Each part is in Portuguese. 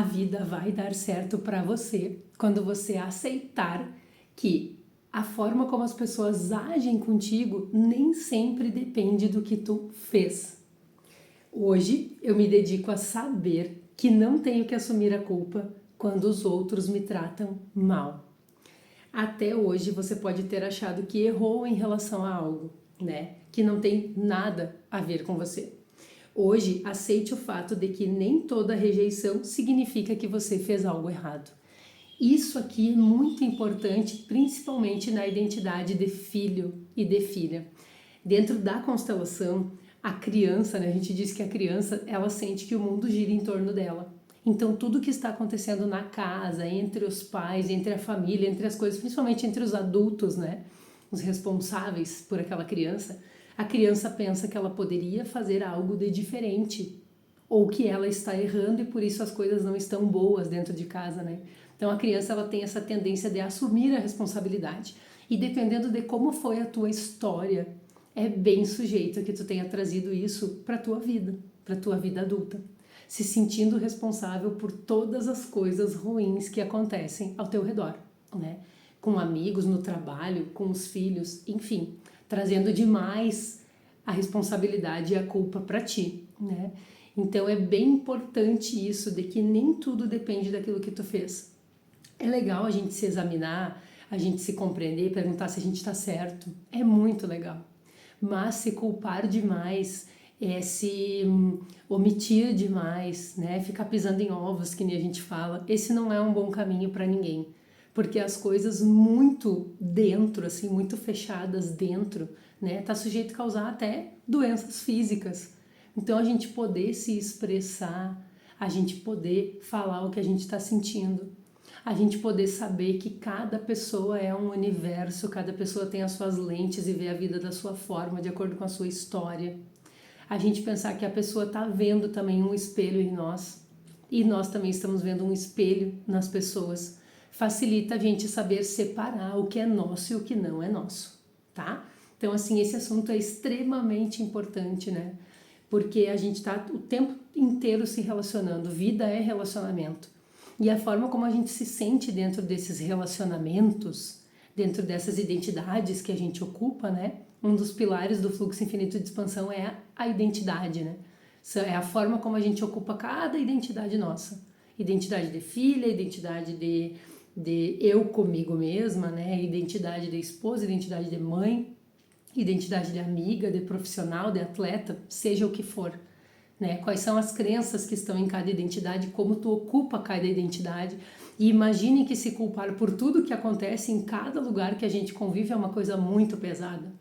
vida vai dar certo para você quando você aceitar que a forma como as pessoas agem contigo nem sempre depende do que tu fez. Hoje eu me dedico a saber que não tenho que assumir a culpa quando os outros me tratam mal. Até hoje você pode ter achado que errou em relação a algo, né? Que não tem nada a ver com você. Hoje, aceite o fato de que nem toda rejeição significa que você fez algo errado. Isso aqui é muito importante, principalmente na identidade de filho e de filha. Dentro da constelação, a criança, né, a gente diz que a criança, ela sente que o mundo gira em torno dela. Então, tudo que está acontecendo na casa, entre os pais, entre a família, entre as coisas, principalmente entre os adultos, né, os responsáveis por aquela criança, a criança pensa que ela poderia fazer algo de diferente ou que ela está errando e por isso as coisas não estão boas dentro de casa, né? Então a criança ela tem essa tendência de assumir a responsabilidade e dependendo de como foi a tua história, é bem sujeito a que tu tenha trazido isso para tua vida adulta, se sentindo responsável por todas as coisas ruins que acontecem ao teu redor, né? Com amigos, no trabalho, com os filhos, enfim, trazendo demais a responsabilidade e a culpa para ti, né? Então é bem importante isso de que nem tudo depende daquilo que tu fez. É legal a gente se examinar, a gente se compreender, perguntar se a gente está certo. É muito legal. Mas se culpar demais, se omitir demais, né? Ficar pisando em ovos, que nem a gente fala, esse não é um bom caminho para ninguém. Porque as coisas muito dentro, assim, muito fechadas dentro, né? Tá sujeito a causar até doenças físicas. Então a gente poder se expressar, a gente poder falar o que a gente está sentindo, a gente poder saber que cada pessoa é um universo, cada pessoa tem as suas lentes e vê a vida da sua forma, de acordo com a sua história. A gente pensar que a pessoa está vendo também um espelho em nós e nós também estamos vendo um espelho nas pessoas. Facilita a gente saber separar o que é nosso e o que não é nosso, tá? Então, assim, esse assunto é extremamente importante, né? Porque a gente está o tempo inteiro se relacionando, vida é relacionamento. E a forma como a gente se sente dentro desses relacionamentos, dentro dessas identidades que a gente ocupa, né? Um dos pilares do fluxo infinito de expansão é a identidade, né? É a forma como a gente ocupa cada identidade nossa. Identidade de filha, identidade de eu comigo mesma, né? Identidade de esposa, identidade de mãe, identidade de amiga, de profissional, de atleta, seja o que for, né? Quais são as crenças que estão em cada identidade, como tu ocupa cada identidade. E imagine que se culpar por tudo que acontece em cada lugar que a gente convive é uma coisa muito pesada,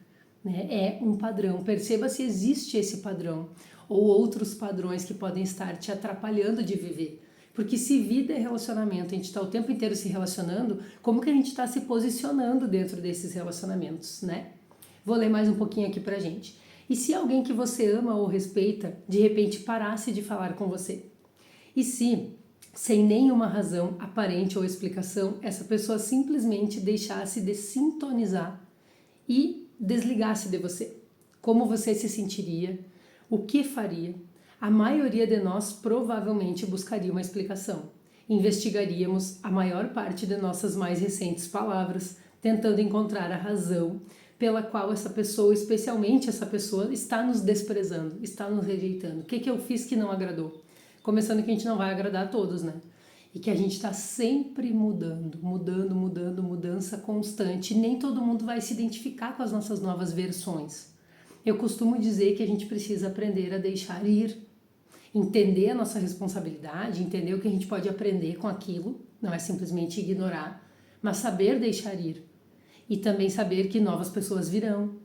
né? É um padrão. Perceba se existe esse padrão ou outros padrões que podem estar te atrapalhando de viver. Porque se vida é relacionamento, a gente está o tempo inteiro se relacionando, como que a gente está se posicionando dentro desses relacionamentos, né? Vou ler mais um pouquinho aqui pra gente. E se alguém que você ama ou respeita, de repente parasse de falar com você? E se, sem nenhuma razão aparente ou explicação, essa pessoa simplesmente deixasse de sintonizar e desligasse de você? Como você se sentiria? O que faria? A maioria de nós provavelmente buscaria uma explicação. Investigaríamos a maior parte de nossas mais recentes palavras, tentando encontrar a razão pela qual essa pessoa, especialmente essa pessoa, está nos desprezando, está nos rejeitando. O que eu fiz que não agradou? Começando que a gente não vai agradar a todos, né? E que a gente está sempre mudando, mudança constante. Nem todo mundo vai se identificar com as nossas novas versões. Eu costumo dizer que a gente precisa aprender a deixar ir, entender a nossa responsabilidade, entender o que a gente pode aprender com aquilo, não é simplesmente ignorar, mas saber deixar ir. E também saber que novas pessoas virão,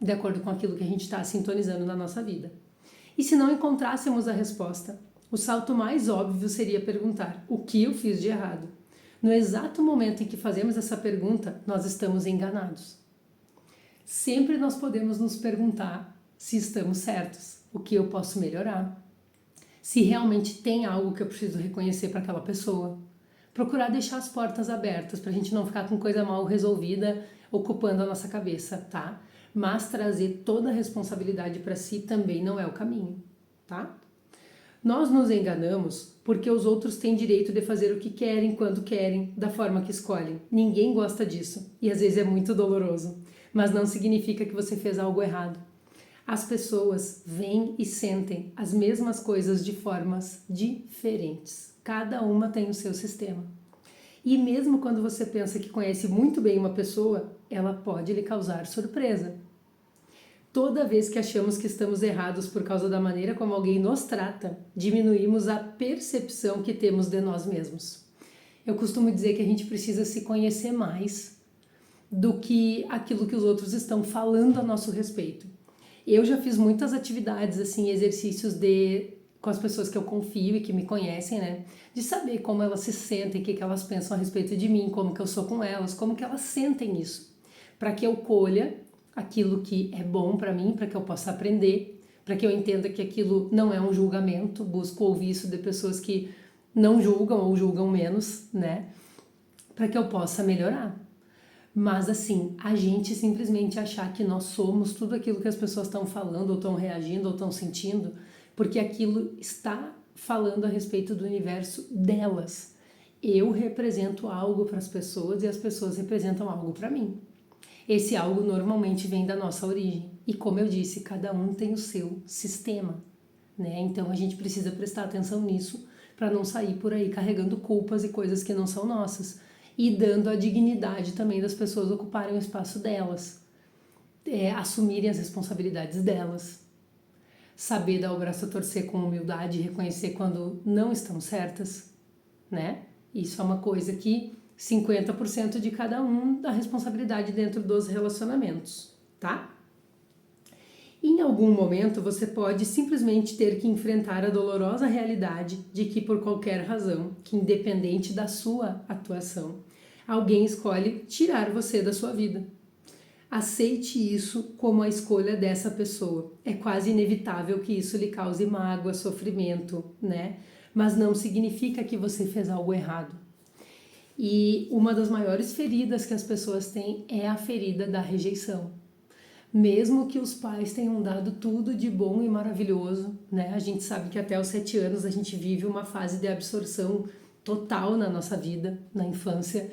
de acordo com aquilo que a gente está sintonizando na nossa vida. E se não encontrássemos a resposta, o salto mais óbvio seria perguntar: o que eu fiz de errado? No exato momento em que fazemos essa pergunta, nós estamos enganados. Sempre nós podemos nos perguntar se estamos certos, o que eu posso melhorar, se realmente tem algo que eu preciso reconhecer para aquela pessoa. Procurar deixar as portas abertas para a gente não ficar com coisa mal resolvida ocupando a nossa cabeça, tá? Mas trazer toda a responsabilidade para si também não é o caminho, tá? Nós nos enganamos porque os outros têm direito de fazer o que querem, quando querem, da forma que escolhem. Ninguém gosta disso e às vezes é muito doloroso, mas não significa que você fez algo errado. As pessoas veem e sentem as mesmas coisas de formas diferentes. Cada uma tem o seu sistema. E mesmo quando você pensa que conhece muito bem uma pessoa, ela pode lhe causar surpresa. Toda vez que achamos que estamos errados por causa da maneira como alguém nos trata, diminuímos a percepção que temos de nós mesmos. Eu costumo dizer que a gente precisa se conhecer mais do que aquilo que os outros estão falando a nosso respeito. Eu já fiz muitas atividades, assim, exercícios com as pessoas que eu confio e que me conhecem, né? De saber como elas se sentem, o que elas pensam a respeito de mim, como que eu sou com elas, como que elas sentem isso. Para que eu colha aquilo que é bom para mim, para que eu possa aprender, para que eu entenda que aquilo não é um julgamento, busco ouvir isso de pessoas que não julgam ou julgam menos, né? Para que eu possa melhorar. Mas assim, a gente simplesmente achar que nós somos tudo aquilo que as pessoas estão falando, ou estão reagindo, ou estão sentindo, porque aquilo está falando a respeito do universo delas. Eu represento algo para as pessoas e as pessoas representam algo para mim. Esse algo normalmente vem da nossa origem. E como eu disse, cada um tem o seu sistema, né? Então a gente precisa prestar atenção nisso para não sair por aí carregando culpas e coisas que não são nossas. E dando a dignidade também das pessoas ocuparem o espaço delas, assumirem as responsabilidades delas, saber dar o braço a torcer com humildade e reconhecer quando não estão certas, né? Isso é uma coisa que 50% de cada um da responsabilidade dentro dos relacionamentos, tá? Em algum momento você pode simplesmente ter que enfrentar a dolorosa realidade de que por qualquer razão, que independente da sua atuação, alguém escolhe tirar você da sua vida. Aceite isso como a escolha dessa pessoa. É quase inevitável que isso lhe cause mágoa, sofrimento, né? Mas não significa que você fez algo errado. E uma das maiores feridas que as pessoas têm é a ferida da rejeição. Mesmo que os pais tenham dado tudo de bom e maravilhoso, né? A gente sabe que até os 7 anos a gente vive uma fase de absorção total na nossa vida, na infância,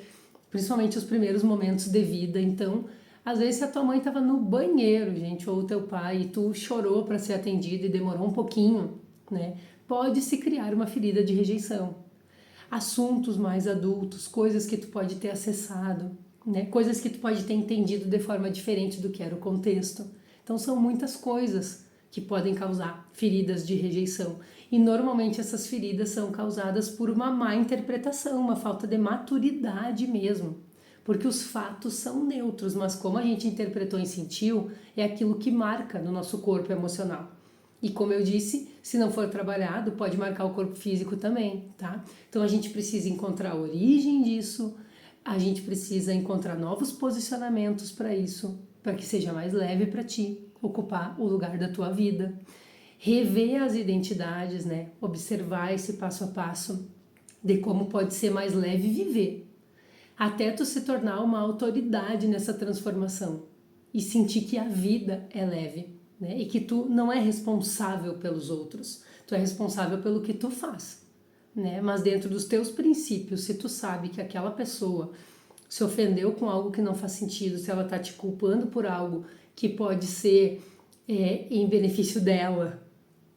principalmente os primeiros momentos de vida. Então, às vezes se a tua mãe estava no banheiro, gente, ou o teu pai, e tu chorou para ser atendido e demorou um pouquinho, né? Pode se criar uma ferida de rejeição. Assuntos mais adultos, coisas que tu pode ter acessado, né? Coisas que tu pode ter entendido de forma diferente do que era o contexto. Então são muitas coisas que podem causar feridas de rejeição. E normalmente essas feridas são causadas por uma má interpretação, uma falta de maturidade mesmo. Porque os fatos são neutros, mas como a gente interpretou e sentiu, é aquilo que marca no nosso corpo emocional. E como eu disse, se não for trabalhado, pode marcar o corpo físico também, tá? Então a gente precisa encontrar a origem disso, a gente precisa encontrar novos posicionamentos para isso, para que seja mais leve para ti ocupar o lugar da tua vida. Rever as identidades, né? Observar esse passo a passo de como pode ser mais leve viver, até tu se tornar uma autoridade nessa transformação e sentir que a vida é leve. Né? E que tu não é responsável pelos outros, tu é responsável pelo que tu faz, né? Mas dentro dos teus princípios, se tu sabe que aquela pessoa se ofendeu com algo que não faz sentido, se ela tá te culpando por algo que pode ser em benefício dela,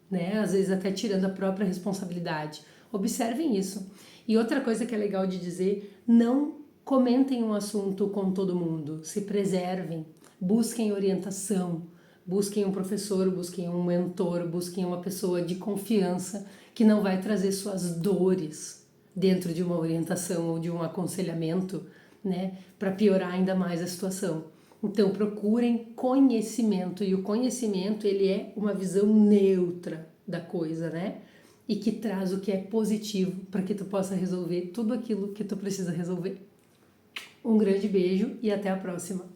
né? Às vezes até tirando a própria responsabilidade, observem isso. E outra coisa que é legal de dizer, não comentem um assunto com todo mundo, se preservem, busquem orientação, busquem um professor, busquem um mentor, busquem uma pessoa de confiança que não vai trazer suas dores dentro de uma orientação ou de um aconselhamento, né, para piorar ainda mais a situação. Então procurem conhecimento, e o conhecimento ele é uma visão neutra da coisa, né? E que traz o que é positivo para que tu possa resolver tudo aquilo que tu precisa resolver. Um grande beijo e até a próxima!